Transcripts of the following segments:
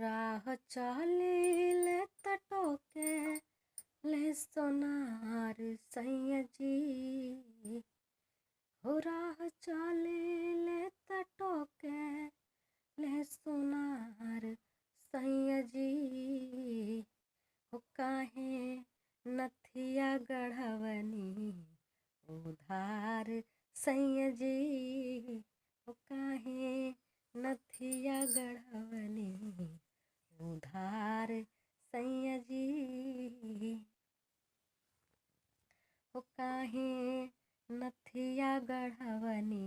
राह चलिले त टोके ले सोनार सैया जी हो। राह चलिले त टोके ले सोनार सैया जी हो। काहे नथिया गढ़वनी उधार सैया जी हो। काहे नथिया गढ़वनी उधार सैया जी हो। काहे नथिया गढ़वनी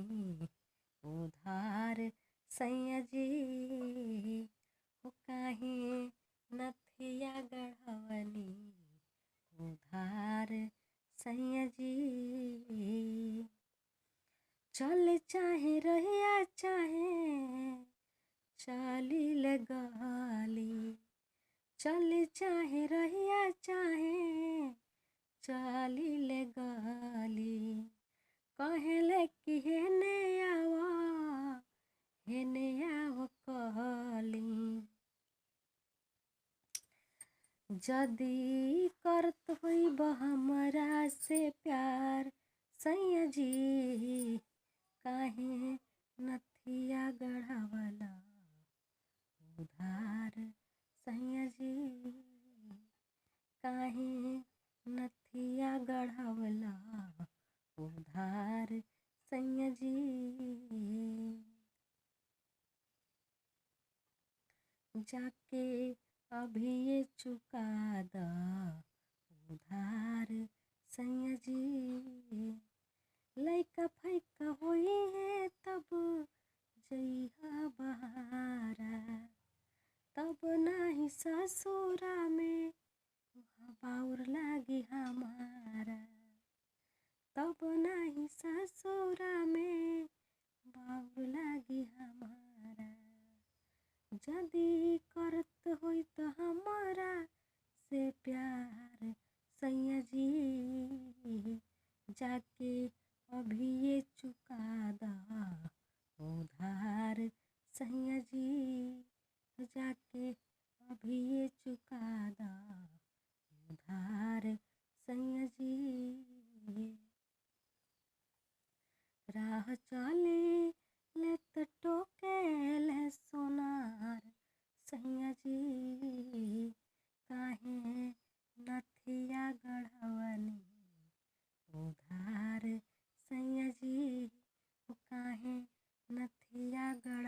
उधार सैया जी हो। काहे नथिया गढ़वनी उधार सैया जी। चल चाहे रहिया चाहे चाली ले गाली, चल चाहे रहिया चाहे चाली ले गाली। कहले कि हेने आव कहली। जदी करत हुई हमरा से प्यार सैया जी काहे नथिया गढ़वला उधार सैया जी। काहे नथिया गढ़वला उधार सैया जी। जाके अभी ये चुका दा उधार सैया जी। लइका फैका होई है तब जइहा बहारा, तब नाही ससुरा में बाउर लागी हमारा, तब नाही ससुरा में बाउर लागी हमारा। जदी करत होई त हमारा से प्यार सैया जी जाके अभी ये चुका दा उधार सैया जी। जाके अभी ये चुका दा उधार सैया जी। राह चले ले त टोके ले सोनार सैया जी काहे नथिया गढ़वनी उधार सैया जी हो। काहे नथिया गढ़